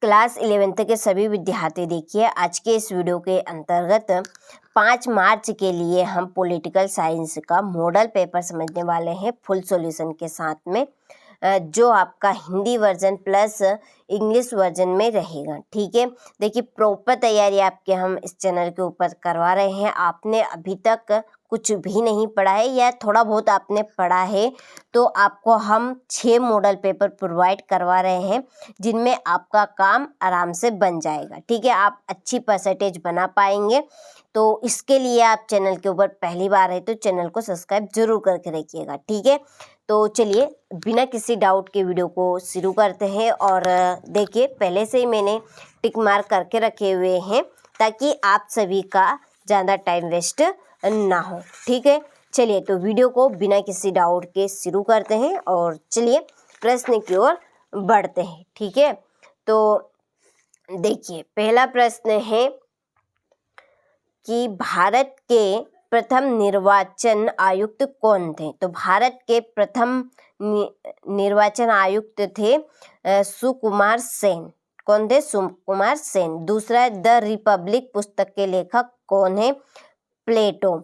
Class 11th के सभी विद्यार्थी देखिए, आज के इस वीडियो के अंतर्गत 5 मार्च के लिए हम पॉलिटिकल साइंस का मॉडल पेपर समझने वाले हैं फुल सॉल्यूशन के साथ में, जो आपका Hindi version plus English version में रहेगा। ठीक है, देखिए प्रॉपर तैयारी आपके हम इस चैनल के ऊपर करवा रहे हैं। आपने अभी तक कुछ भी नहीं पढ़ा है या थोड़ा बहुत आपने पढ़ा है तो आपको हम 6 मॉडल पेपर प्रोवाइड करवा रहे हैं, जिनमें आपका काम आराम से बन जाएगा। ठीक है, आप अच्छी परसेंटेज बना पाएंगे। तो इसके लिए आप चैनल के ऊपर पहली बार है तो चैनल को सब्सक्राइब जरूर करके रखिएगा। ठीक है, तो चलिए बिना किसी डाउट के वीडियो को शुरू करते हैं। और देखिए पहले से ही मैंने टिक मार्क करके रखे हुए हैं ताकि आप सभी का ज़्यादा टाइम वेस्ट ना हो। ठीक है, चलिए तो वीडियो को बिना किसी डाउट के शुरू करते हैं और चलिए प्रश्न की ओर बढ़ते हैं। ठीक है, तो देखिए पहला प्रश्न है कि भारत के प्रथम निर्वाचन आयुक्त कौन थे। तो भारत के प्रथम निर्वाचन आयुक्त थे सुकुमार सेन। कौन थे? सुकुमार सेन। दूसरा है द रिपब्लिक पुस्तक के लेखक कौन है? प्लेटो।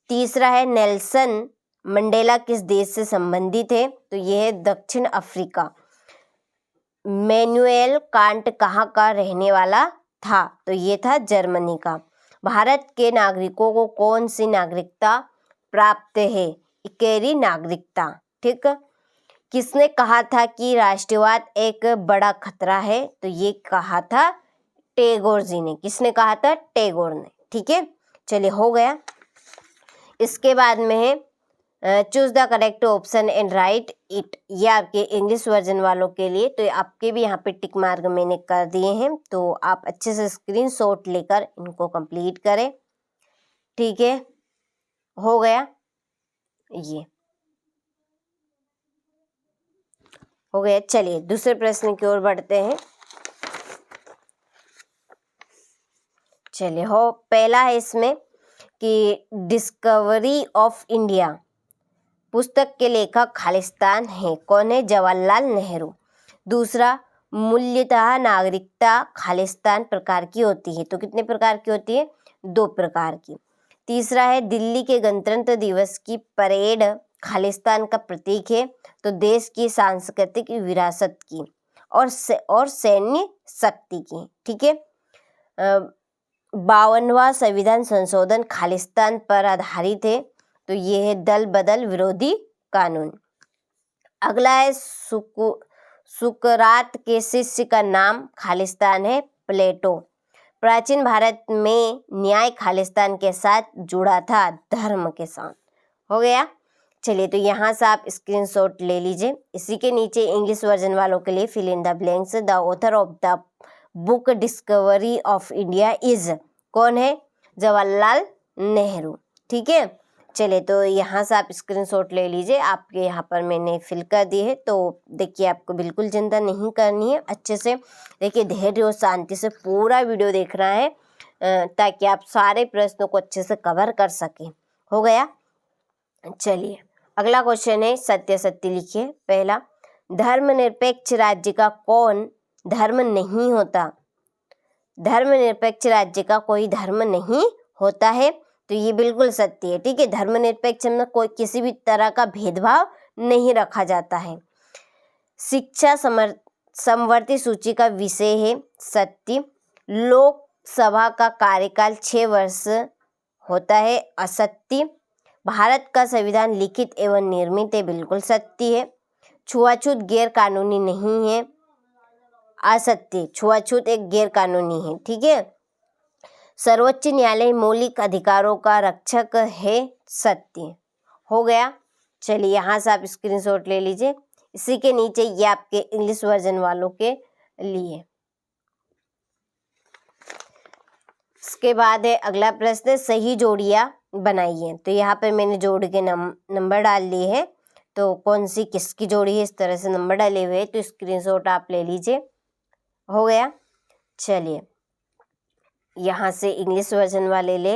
तीसरा है नेल्सन मंडेला किस देश से संबंधित है? तो यह है दक्षिण अफ्रीका। मैनुएल कांट कहाँ का रहने वाला था? तो ये था जर्मनी का। भारत के नागरिकों को कौन सी नागरिकता प्राप्त है? इकेरी नागरिकता। ठीक। किसने कहा था कि राष्ट्रवाद एक बड़ा खतरा है? तो ये कहा था टैगोर जी ने। किसने कहा था? टैगोर ने। ठीक है, चलिए हो गया। इसके बाद में है choose the correct option and right it. ये आपके इंग्लिश वर्जन वालों के लिए, तो आपके भी यहाँ पे टिक मार्क मैंने कर दिए हैं, तो आप अच्छे से स्क्रीनशॉट लेकर इनको कंप्लीट करें। ठीक है, हो गया, ये हो गया। चलिए दूसरे प्रश्न की ओर बढ़ते हैं। चलिए हो, पहला है इसमें कि डिस्कवरी ऑफ इंडिया पुस्तक के लेखक खालिस्तान है। कौन है? जवाहरलाल नेहरू। दूसरा, मूल्यतः नागरिकता खालिस्तान प्रकार की होती है। तो कितने प्रकार की होती है? 2 प्रकार की। तीसरा है दिल्ली के गणतंत्र दिवस की परेड खालिस्तान का प्रतीक है। तो देश की सांस्कृतिक विरासत की और सैन्य शक्ति की। ठीक है, 52वां संविधान संशोधन खालिस्तान पर आधारित है। तो ये है दल बदल विरोधी कानून। अगला है सुकरात के शिष्य का नाम खालिस्तान है प्लेटो। प्राचीन भारत में न्याय खालिस्तान के साथ जुड़ा था, धर्म के साथ। हो गया। चलिए तो यहाँ से आप स्क्रीनशॉट ले लीजिए। इसी के नीचे इंग्लिश वर्जन वालों के लिए fill in the blanks. The author of the book discovery of India is. कौन है? जवाहरलाल नेहरू। ठीक है, चलिए तो यहाँ से आप स्क्रीनशॉट ले लीजिए। आपके यहाँ पर मैंने फिल कर दी है। तो देखिए आपको बिल्कुल चिंता नहीं करनी है, अच्छे से देखिए, धैर्य और शांति से पूरा वीडियो देखना है ताकि आप सारे प्रश्नों को अच्छे से कवर कर सकें। हो गया। चलिए अगला क्वेश्चन है, सत्य सत्य लिखिए। पहला, धर्मनिरपेक्ष राज्य का कौन धर्म नहीं होता? धर्मनिरपेक्ष राज्य का कोई धर्म नहीं होता है। तो ये बिल्कुल सत्य है। ठीक है, धर्मनिरपेक्ष में कोई किसी भी तरह का भेदभाव नहीं रखा जाता है। शिक्षा समवर्ती सूची का विषय है सत्य। लोकसभा का कार्यकाल 6 वर्ष होता है, असत्य। भारत का संविधान लिखित एवं निर्मित है, बिल्कुल सत्य है। छुआछूत गैर कानूनी नहीं है, असत्य। छुआछूत एक गैर कानूनी है। ठीक है, सर्वोच्च न्यायालय मौलिक अधिकारों का रक्षक है, सत्य। हो गया। चलिए यहाँ से आप स्क्रीनशॉट ले लीजिए। इसी के नीचे ये आपके इंग्लिश वर्जन वालों के लिए। इसके बाद है अगला प्रश्न, सही जोड़ियां बनाइए। तो यहाँ पे मैंने जोड़ के नंबर डाल लिए हैं। तो कौन सी किसकी जोड़ी है, इस तरह से नंबर डाले हुए हैं, तो स्क्रीनशॉट आप ले लीजिए। हो गया। चलिए यहाँ से इंग्लिश वर्जन वाले ले।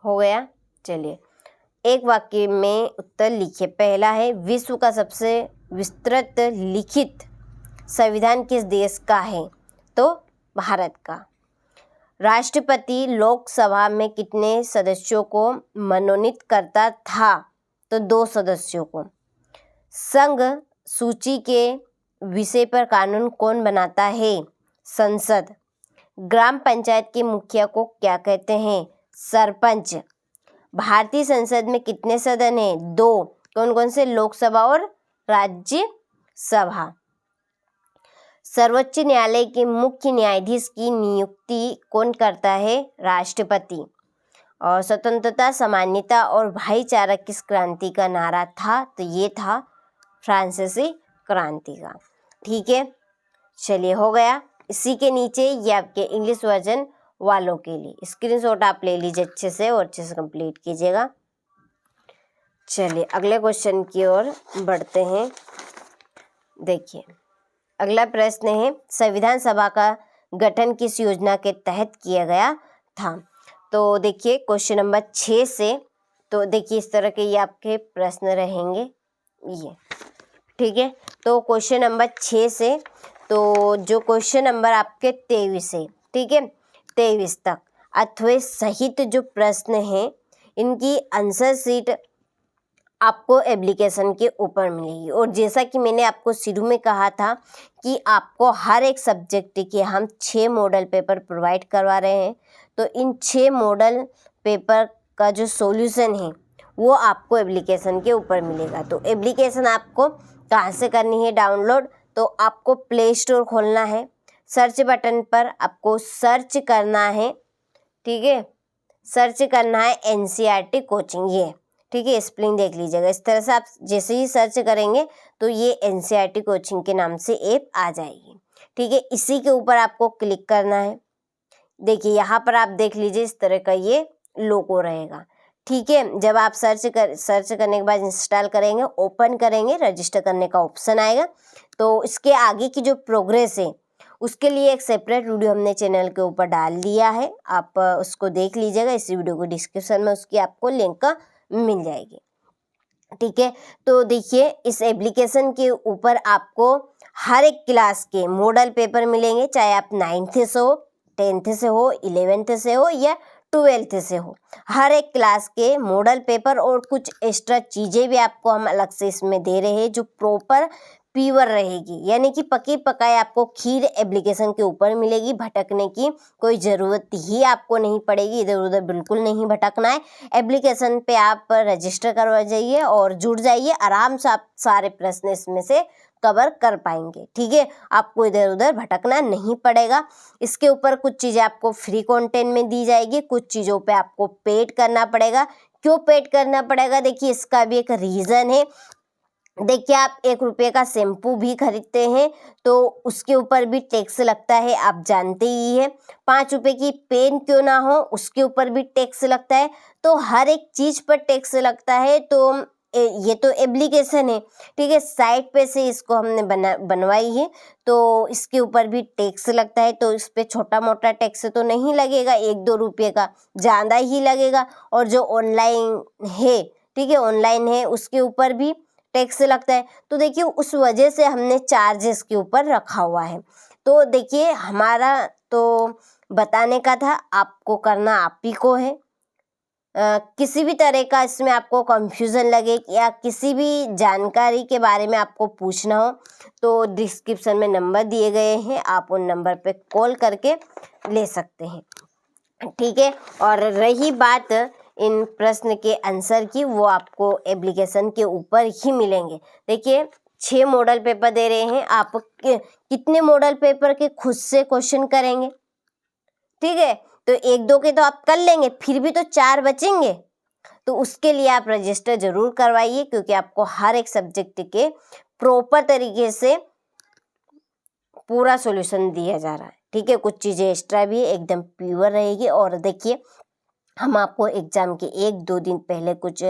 हो गया। चलिए एक वाक्य में उत्तर लिखिए। पहला है, विश्व का सबसे विस्तृत लिखित संविधान किस देश का है? तो भारत का। राष्ट्रपति लोकसभा में कितने सदस्यों को मनोनीत करता था? तो 2 सदस्यों को। संघ सूची के विषय पर कानून कौन बनाता है? संसद। ग्राम पंचायत के मुखिया को क्या कहते हैं? सरपंच। भारतीय संसद में कितने सदन हैं? 2। कौन कौन से? लोकसभा और राज्यसभा। सर्वोच्च न्यायालय के मुख्य न्यायाधीश की नियुक्ति कौन करता है? राष्ट्रपति। और स्वतंत्रता, समानता और भाईचारा किस क्रांति का नारा था? तो ये था फ्रांसीसी क्रांति का। ठीक है, चलिए हो गया। इसी के नीचे ये आपके इंग्लिश वर्जन वालों के लिए स्क्रीनशॉट आप ले लीजिए अच्छे से और अच्छे से कंप्लीट कीजिएगा। चलिए अगले क्वेश्चन की ओर बढ़ते हैं। देखिए अगला प्रश्न है, संविधान सभा का गठन किस योजना के तहत किया गया था? तो देखिए क्वेश्चन नंबर 6 से, तो देखिए इस तरह के ये आपके प्रश्न रहेंगे ये। ठीक है, तो क्वेश्चन नंबर 6 से, तो जो क्वेश्चन नंबर आपके 23 है, ठीक है, 23 तक अथवा सहित जो प्रश्न हैं इनकी आंसर शीट आपको एप्लीकेशन के ऊपर मिलेगी। और जैसा कि मैंने आपको शुरू में कहा था कि आपको हर एक सब्जेक्ट के हम 6 मॉडल पेपर प्रोवाइड करवा रहे हैं, तो इन 6 मॉडल पेपर का जो सॉल्यूशन है वो आपको एप्लीकेशन के ऊपर मिलेगा। तो एप्लीकेशन आपको कहाँ से करनी है डाउनलोड? तो आपको प्ले स्टोर खोलना है, सर्च बटन पर आपको सर्च करना है, ठीक है, सर्च करना है NCERT कोचिंग, ये ठीक है, स्पेलिंग देख लीजिएगा। इस तरह से आप जैसे ही सर्च करेंगे तो ये NCERT कोचिंग के नाम से ऐप आ जाएगी। ठीक है, इसी के ऊपर आपको क्लिक करना है। देखिए यहाँ पर आप देख लीजिए इस तरह का ये लोगो रहेगा। ठीक है, जब आप सर्च करने के बाद इंस्टॉल करेंगे, ओपन करेंगे, रजिस्टर करने का ऑप्शन आएगा। तो इसके आगे की जो प्रोग्रेस है उसके लिए एक सेपरेट वीडियो हमने चैनल के ऊपर डाल दिया है, आप उसको देख लीजिएगा। इस वीडियो को डिस्क्रिप्शन में उसकी आपको लिंक मिल जाएगी। ठीक है, तो देखिए इस एप्लीकेशन के ऊपर आपको हर एक क्लास के मॉडल पेपर मिलेंगे, चाहे आप 9th से हो, 10th से हो, 11th से हो या 12th से हो। हर एक क्लास के मॉडल पेपर और कुछ एक्स्ट्रा चीज़ें भी आपको हम अलग से इसमें दे रहे हैं जो प्रॉपर प्योर रहेगी, यानी कि पकी पकाई आपको खीर एप्लीकेशन के ऊपर मिलेगी। भटकने की कोई ज़रूरत ही आपको नहीं पड़ेगी, इधर उधर बिल्कुल नहीं भटकना है। एप्लीकेशन पे आप रजिस्टर करवा जाइए और जुड़ जाइए, आराम से आप सारे प्रश्न इसमें से कवर कर पाएंगे। ठीक है, आपको इधर उधर भटकना नहीं पड़ेगा। इसके ऊपर कुछ चीज़ें आपको फ्री कंटेंट में दी जाएगी, कुछ चीज़ों पे आपको पेड करना पड़ेगा। क्यों पेड करना पड़ेगा? देखिए इसका भी एक रीज़न है। देखिए आप 1 रुपये का शैम्पू भी खरीदते हैं तो उसके ऊपर भी टैक्स लगता है, आप जानते ही है। 5 रुपये की पेन क्यों ना हो उसके ऊपर भी टैक्स लगता है। तो हर एक चीज़ पर टैक्स लगता है। तो ये तो एप्लीकेशन है, ठीक है, साइट पे से इसको हमने बनवाई है, तो इसके ऊपर भी टैक्स लगता है। तो इस पर छोटा मोटा टैक्स तो नहीं लगेगा, 1-2 रुपये का ज़्यादा ही लगेगा। और जो ऑनलाइन है, ठीक है, ऑनलाइन है, उसके ऊपर भी टैक्स लगता है। तो देखिए उस वजह से हमने चार्जेस के ऊपर रखा हुआ है। तो देखिए हमारा तो बताने का था, आपको करना आप ही को है। किसी भी तरह का इसमें आपको कंफ्यूजन लगे या किसी भी जानकारी के बारे में आपको पूछना हो तो डिस्क्रिप्शन में नंबर दिए गए हैं, आप उन नंबर पे कॉल करके ले सकते हैं। ठीक है, और रही बात इन प्रश्न के आंसर की, वो आपको एप्लीकेशन के ऊपर ही मिलेंगे। देखिए 6 मॉडल पेपर दे रहे हैं, आप कितने मॉडल पेपर के खुद से क्वेश्चन करेंगे? ठीक है, तो 1-2 के तो आप कर लेंगे, फिर भी तो 4 बचेंगे। तो उसके लिए आप रजिस्टर जरूर करवाइए, क्योंकि आपको हर एक सब्जेक्ट के प्रॉपर तरीके से पूरा सॉल्यूशन दिया जा रहा है। ठीक है, कुछ चीज़ें एक्स्ट्रा भी एकदम प्योर रहेगी। और देखिए हम आपको एग्ज़ाम के 1-2 दिन पहले कुछ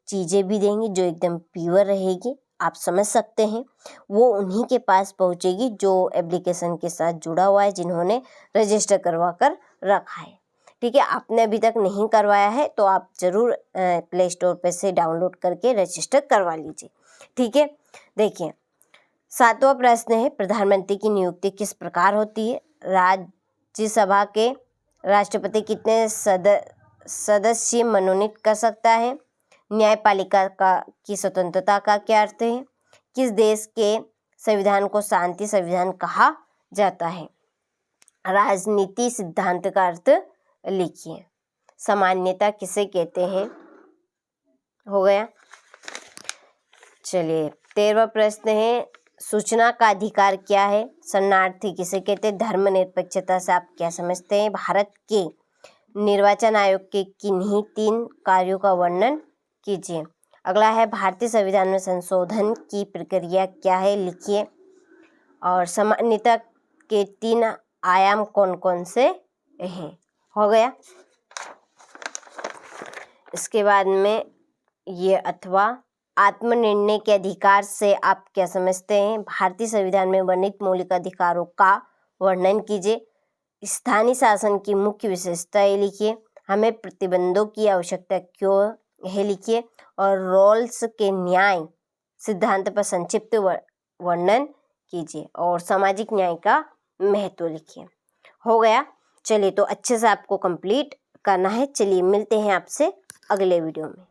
चीज़ें भी देंगे जो एकदम प्योर रहेगी, आप समझ सकते हैं। वो उन्हीं के पास पहुंचेगी जो एप्लीकेशन के साथ जुड़ा हुआ है, जिन्होंने रजिस्टर करवा कर रखा है। ठीक है, आपने अभी तक नहीं करवाया है तो आप ज़रूर प्ले स्टोर पे से डाउनलोड करके रजिस्टर करवा लीजिए। ठीक है, देखिए 7वां प्रश्न है, प्रधानमंत्री की नियुक्ति किस प्रकार होती है? राज्यसभा के राष्ट्रपति कितने सदस्य मनोनीत कर सकता है? न्यायपालिका की स्वतंत्रता का क्या अर्थ है? किस देश के संविधान को शांति संविधान कहा जाता है? राजनीति सिद्धांत का अर्थ लिखिए। सामान्यता किसे कहते हैं? हो गया। चलिए 13वां प्रश्न है, सूचना का अधिकार क्या है? शरणार्थी किसे कहते हैं? धर्मनिरपेक्षता से आप क्या समझते हैं? भारत के निर्वाचन आयोग के किन्हीं 3 कार्यों का वर्णन कीजिए। अगला है, भारतीय संविधान में संशोधन की प्रक्रिया क्या है? लिखिए। और सामान्यता के 3 आयाम कौन कौन से हैं? हो गया। इसके बाद में ये अथवा आत्मनिर्णय के अधिकार से आप क्या समझते हैं? भारतीय संविधान में वर्णित मौलिक अधिकारों का वर्णन कीजिए। स्थानीय शासन की मुख्य विशेषताएं लिखिए। हमें प्रतिबंधों की आवश्यकता क्यों है? लिखिए। और रॉल्स के न्याय सिद्धांत पर संक्षिप्त वर्णन कीजिए। और सामाजिक न्याय का महत्व लिखिए। हो गया। चलिए तो अच्छे से आपको कंप्लीट करना है। चलिए मिलते हैं आपसे अगले वीडियो में।